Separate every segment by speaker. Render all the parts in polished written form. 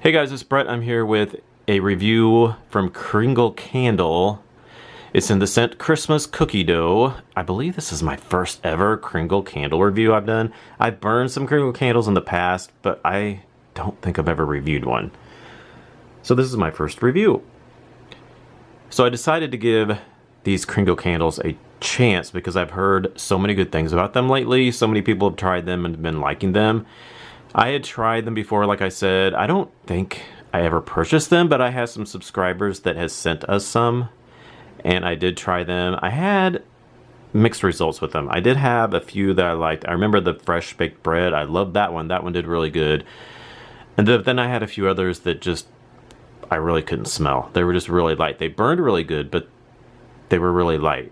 Speaker 1: Hey guys, it's Brett. I'm here with a review from Kringle Candle. It's in the scent Christmas Cookie Dough. I believe this is my first ever Kringle Candle review I've done. I've burned some Kringle candles in the past, but I don't think I've ever reviewed one. So this is my first review. So I decided to give these Kringle candles a chance because I've heard so many good things about them lately. So many people have tried them and been liking them. I had tried them before, like I said. I don't think I ever purchased them, but I had some subscribers that has sent us some, and I did try them. I had mixed results with them. I did have a few that I liked. I remember the fresh baked bread. I loved that one. That one did really good. And then I had a few others that just I really couldn't smell. They were just really light. They burned really good, but they were really light.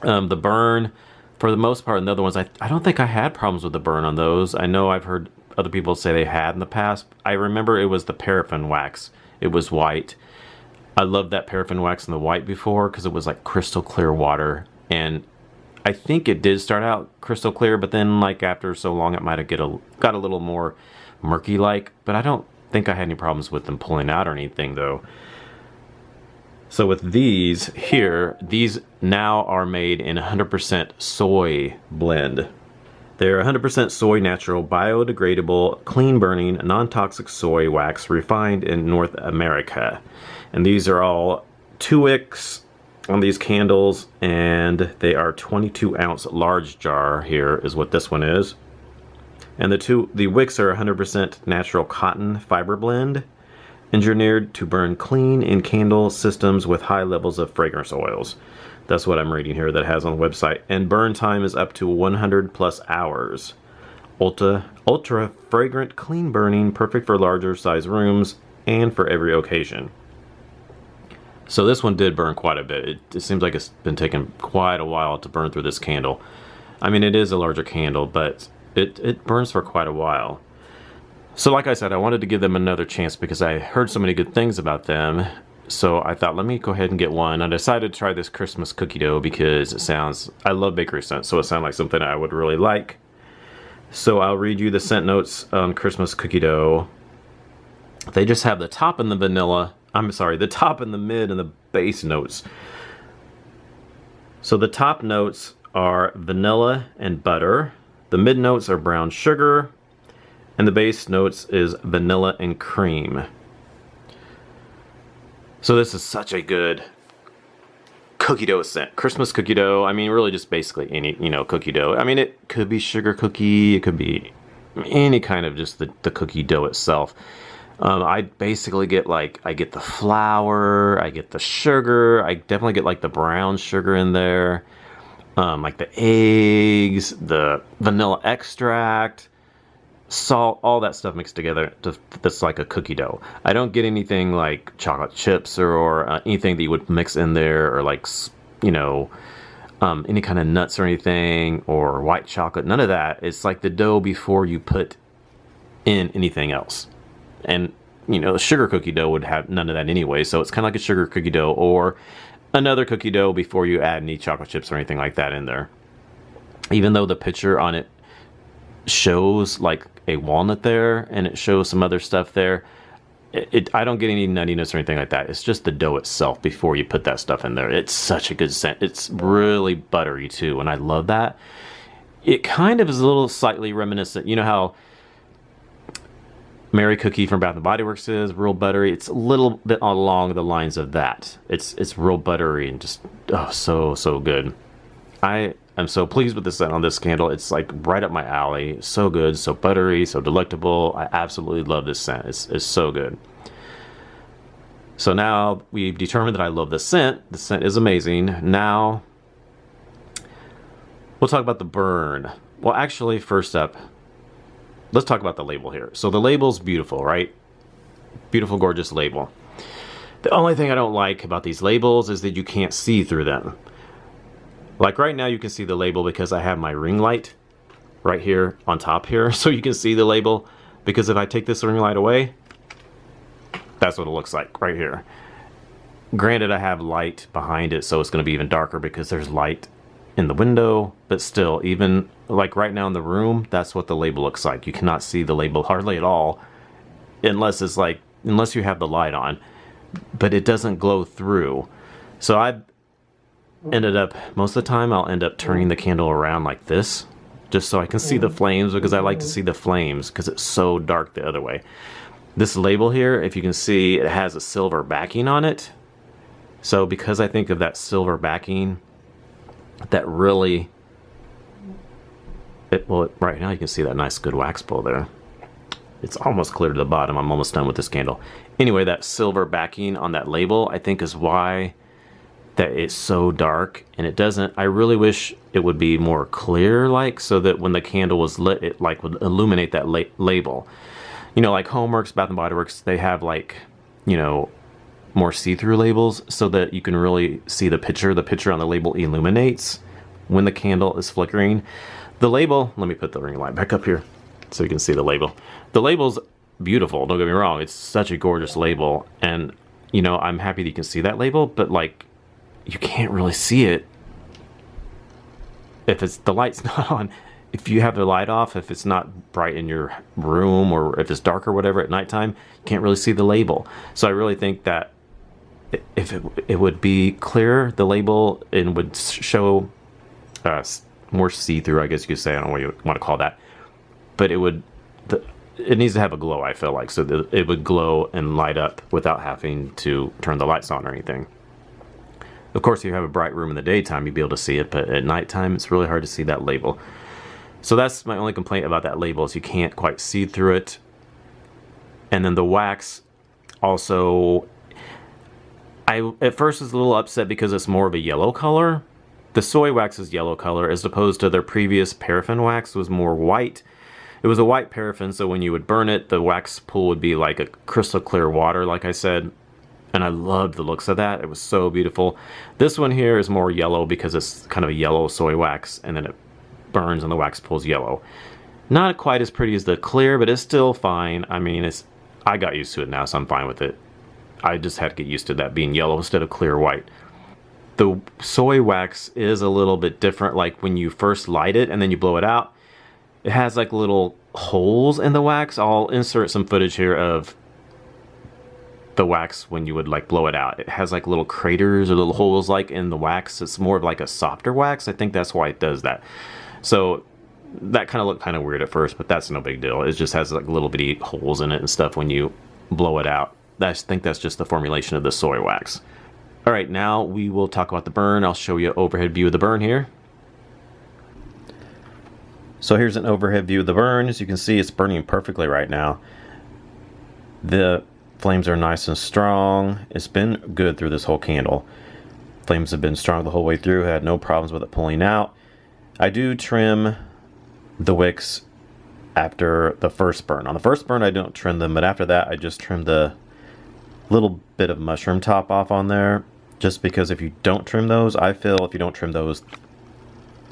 Speaker 1: The burn, for the most part, in the other ones, I don't think I had problems with the burn on those. I know I've heard other people say they had in the past. I remember it was the paraffin wax. It was white. I loved that paraffin wax in the white before because it was like crystal clear water. And I think it did start out crystal clear, but then like after so long it might have got a little more murky like. But I don't think I had any problems with them pulling out or anything though. So with these here, these now are made in 100% soy blend. They're 100% soy natural, biodegradable, clean burning, non-toxic soy wax refined in North America. And these are all 2X on these candles, and they are 22-ounce large jar here is what this one is. And the wicks are 100% natural cotton fiber blend, engineered to burn clean in candle systems with high levels of fragrance oils. That's what I'm reading here that has on the website. And burn time is up to 100 plus hours. Ultra fragrant, clean burning, perfect for larger size rooms and for every occasion. So this one did burn quite a bit. It seems like it's been taking quite a while to burn through this candle. I mean, it is a larger candle, but it burns for quite a while. So like I said, I wanted to give them another chance because I heard so many good things about them. So I thought, let me go ahead and get one. I decided to try this Christmas cookie dough because I love bakery scents, so it sounded like something I would really like. So I'll read you the scent notes on Christmas cookie dough. They just have the top and the vanilla. I'm sorry, the top and the mid and the base notes. So the top notes are vanilla and butter. The mid notes are brown sugar. And the base notes is vanilla and cream. So this is such a good cookie dough scent. Christmas cookie dough, I mean really just basically any, cookie dough. I mean it could be sugar cookie, it could be any kind of just the cookie dough itself. I basically get I get the flour, I get the sugar, I definitely get like the brown sugar in there. Like the eggs, the vanilla extract, salt, all that stuff mixed together that's like a cookie dough. I don't get anything like chocolate chips or anything that you would mix in there, or like any kind of nuts or anything, or white chocolate. None of that. It's like the dough before you put in anything else. And the sugar cookie dough would have none of that anyway, so it's kind of like a sugar cookie dough or another cookie dough before you add any chocolate chips or anything like that in there. Even though the picture on it shows like a walnut there and it shows some other stuff there, I don't get any nuttiness or anything like that. It's just the dough itself before you put that stuff in there. It's such a good scent. It's really buttery too, and I love that. It kind of is a little slightly reminiscent. You know how Mary Cookie from Bath & Body Works is real buttery? It's a little bit along the lines of that. It's real buttery and just so good. I'm so pleased with the scent on this candle. It's like right up my alley. So good, so buttery, so delectable. I absolutely love this scent. It's so good. So now we've determined that I love the scent. The scent is amazing. Now we'll talk about the burn. Well, actually, first up, let's talk about the label here. So the label's beautiful, right? Beautiful, gorgeous label. The only thing I don't like about these labels is that you can't see through them. Like right now you can see the label because I have my ring light right here on top here, so you can see the label. Because if I take this ring light away, that's what it looks like right here. Granted, I have light behind it, so it's going to be even darker because there's light in the window, but still, even like right now in the room, that's what the label looks like. You cannot see the label hardly at all unless it's like, unless you have the light on, but it doesn't glow through. So I ended up, most of the time I'll end up turning the candle around like this, just so I can see the flames, because I like to see the flames because it's so dark the other way. This label here, if you can see, it has a silver backing on it. So because I think of that silver backing, that really, well, right now you can see that nice good wax pull there. It's almost clear to the bottom. I'm almost done with this candle. Anyway, that silver backing on that label, I think, is why that it's so dark. And it doesn't, I really wish it would be more clear, like, so that when the candle was lit, it like would illuminate that label. You know, like Homeworks, Bath and Body Works, they have like, you know, more see-through labels so that you can really see the picture. The picture on the label illuminates when the candle is flickering. The label, let me put the ring light back up here so you can see the label. The label's beautiful, don't get me wrong. It's such a gorgeous label, and you know, I'm happy that you can see that label, but like, you can't really see it if it's, the light's not on. If you have the light off, if it's not bright in your room, or if it's dark or whatever at nighttime, you can't really see the label. So I really think that if it would be clear, the label, and would show more see-through, I guess you could say. I don't know what you want to call that, but it would, it needs to have a glow, I feel like, so that it would glow and light up without having to turn the lights on or anything. Of course, if you have a bright room in the daytime, you'd be able to see it, but at nighttime, it's really hard to see that label. So that's my only complaint about that label, is you can't quite see through it. And then the wax also, I at first was a little upset because it's more of a yellow color. The soy wax is yellow color, as opposed to their previous paraffin wax was more white. It was a white paraffin, so when you would burn it, the wax pool would be like a crystal clear water, like I said. And I loved the looks of that. It was so beautiful. This one here is more yellow because it's kind of a yellow soy wax, and then it burns and the wax pulls yellow. Not quite as pretty as the clear, but it's still fine. I mean, I got used to it now, so I'm fine with it. I just had to get used to that being yellow instead of clear white. The soy wax is a little bit different. Like when you first light it and then you blow it out, it has like little holes in the wax. I'll insert some footage here of the wax when you would like blow it out. It has like little craters or little holes like in the wax. It's more of like a softer wax. I think that's why it does that. So that kind of looked kind of weird at first, but that's no big deal. It just has like little bitty holes in it and stuff when you blow it out. I think that's just the formulation of the soy wax. All right, now we will talk about the burn. I'll show you an overhead view of the burn here. So here's an overhead view of the burn. As you can see, it's burning perfectly right now. The flames are nice and strong. It's been good through this whole candle. Flames have been strong the whole way through. I had no problems with it pulling out. I do trim the wicks after the first burn. On the first burn, I don't trim them, but after that, I just trim the little bit of mushroom top off on there, just because if you don't trim those, I feel if you don't trim those,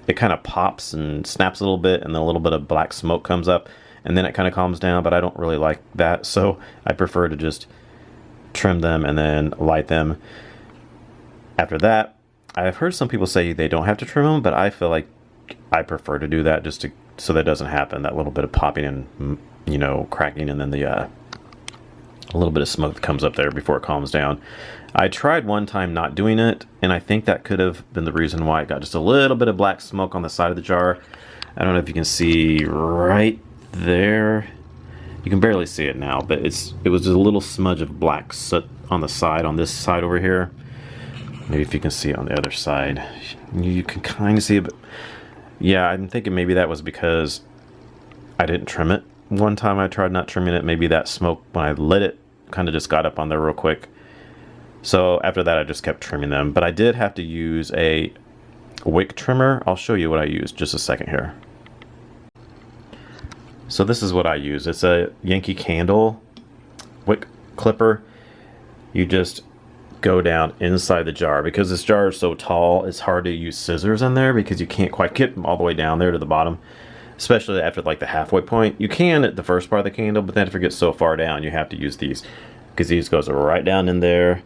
Speaker 1: it kind of pops and snaps a little bit, and then a little bit of black smoke comes up, and then it kind of calms down, but I don't really like that, so I prefer to just trim them and then light them. After that, I've heard some people say they don't have to trim them, but I feel like I prefer to do that just to, so that doesn't happen, that little bit of popping and, you know, cracking, and then the a little bit of smoke that comes up there before it calms down. I tried one time not doing it, and I think that could have been the reason why it got just a little bit of black smoke on the side of the jar. I don't know if you can see right there. You can barely see it now, but it was just a little smudge of black soot on the side, on this side over here. Maybe if you can see it on the other side. You can kind of see it, but yeah, I'm thinking maybe that was because I didn't trim it. One time I tried not trimming it, maybe that smoke when I lit it kind of just got up on there real quick. So after that I just kept trimming them, but I did have to use a wick trimmer. I'll show you what I used just a second here. So this is what I use. It's a Yankee Candle wick clipper. You just go down inside the jar. Because this jar is so tall, it's hard to use scissors in there because you can't quite get them all the way down there to the bottom, especially after like the halfway point. You can at the first part of the candle, but then if it gets so far down, you have to use these, because these goes right down in there,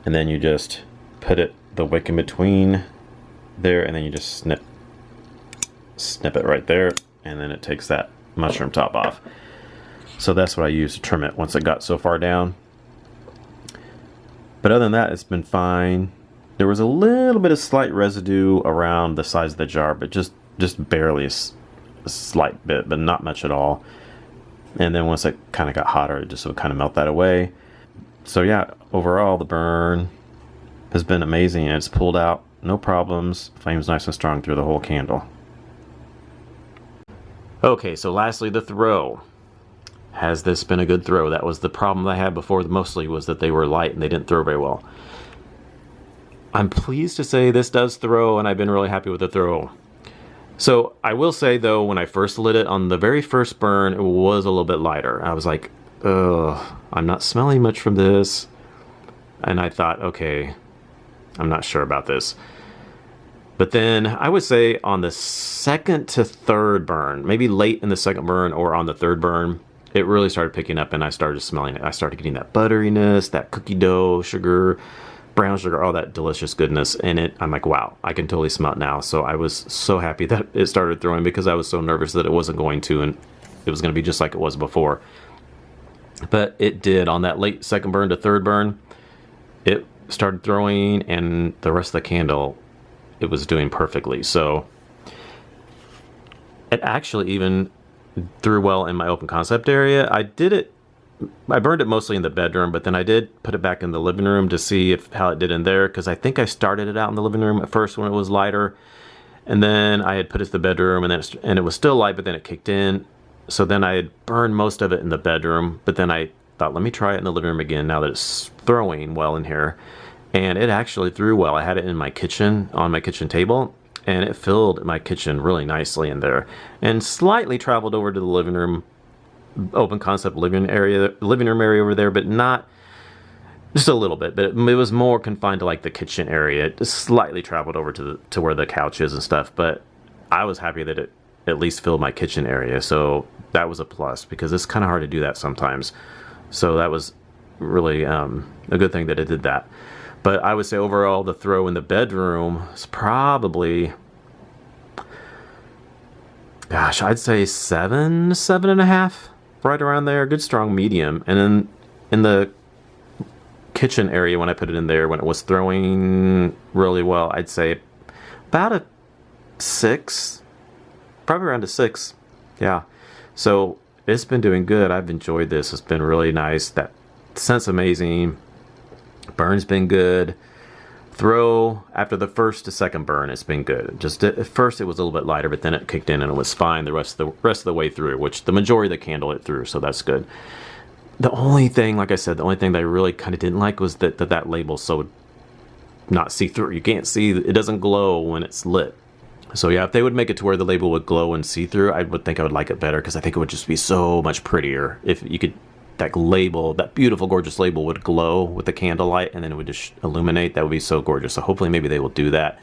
Speaker 1: and then you just put the wick in between there, and then you just snip it right there, and then it takes that mushroom top off. So that's what I used to trim it once it got so far down. But other than that, it's been fine. There was a little bit of slight residue around the sides of the jar, but just barely a slight bit, but not much at all. And then once it kind of got hotter, it just would kind of melt that away. So yeah, overall the burn has been amazing, and it's pulled out no problems. Flame's nice and strong through the whole candle. Okay, so lastly, the throw. Has this been a good throw? That was the problem I had before, mostly was that they were light and they didn't throw very well. I'm pleased to say this does throw, and I've been really happy with the throw. So I will say though, when I first lit it on the very first burn, it was a little bit lighter. I was like, ugh, I'm not smelling much from this. And I thought, okay, I'm not sure about this. But then I would say on the second to third burn, maybe late in the second burn or on the third burn, it really started picking up and I started smelling it. I started getting that butteriness, that cookie dough, sugar, brown sugar, all that delicious goodness in it. I'm like, wow, I can totally smell it now. So I was so happy that it started throwing, because I was so nervous that it wasn't going to, and it was going to be just like it was before. But it did. On that late second burn to third burn, it started throwing, and the rest of the candle, it was doing perfectly. So it actually even threw well in my open concept area. I burned it mostly in the bedroom, but then I did put it back in the living room to see how it did in there, because I think I started it out in the living room at first when it was lighter, and then I had put it to the bedroom, and it was still light, but then it kicked in. So then I had burned most of it in the bedroom, but then I thought, let me try it in the living room again now that it's throwing well in here. And it actually threw well. I had it in my kitchen, on my kitchen table, and it filled my kitchen really nicely in there, and slightly traveled over to the living room, open concept living room area over there, but not just a little bit, but it was more confined to like the kitchen area. It just slightly traveled over to where the couch is and stuff, but I was happy that it at least filled my kitchen area, so that was a plus, because it's kind of hard to do that sometimes. So that was really a good thing that it did that. But I would say overall the throw in the bedroom is probably, gosh, I'd say 7.5, right around there, good strong medium. And then in the kitchen area, when I put it in there, when it was throwing really well, I'd say about a 6, probably around a 6. Yeah, so it's been doing good. I've enjoyed this. It's been really nice. That scent's amazing. Burn's been good. Throw after the first to second burn, it's been good. Just at first it was a little bit lighter, but then it kicked in and it was fine the rest of the way through, which the majority of the candle it through, so that's good. The only thing, like I said, the only thing that I really kind of didn't like was that label's so not see-through. You can't see, it doesn't glow when it's lit. So yeah, if they would make it to where the label would glow and see-through, I would think I would like it better, because I think it would just be so much prettier if you could, that label, that beautiful gorgeous label would glow with the candlelight, and then it would just illuminate. That would be so gorgeous. So hopefully maybe they will do that.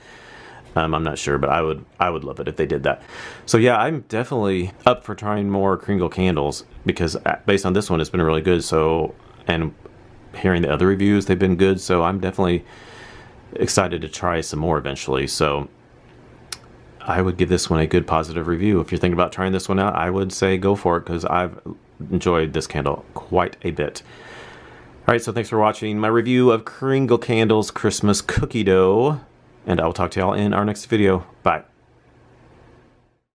Speaker 1: I'm not sure, but I would love it if they did that. So yeah, I'm definitely up for trying more Kringle candles, because based on this one, it's been really good. So, and hearing the other reviews, they've been good. So I'm definitely excited to try some more eventually. So I would give this one a good positive review. If you're thinking about trying this one out, I would say go for it, because I've enjoyed this candle quite a bit. Alright, so thanks for watching my review of Kringle Candle's Christmas Cookie Dough, and I'll talk to y'all in our next video. Bye.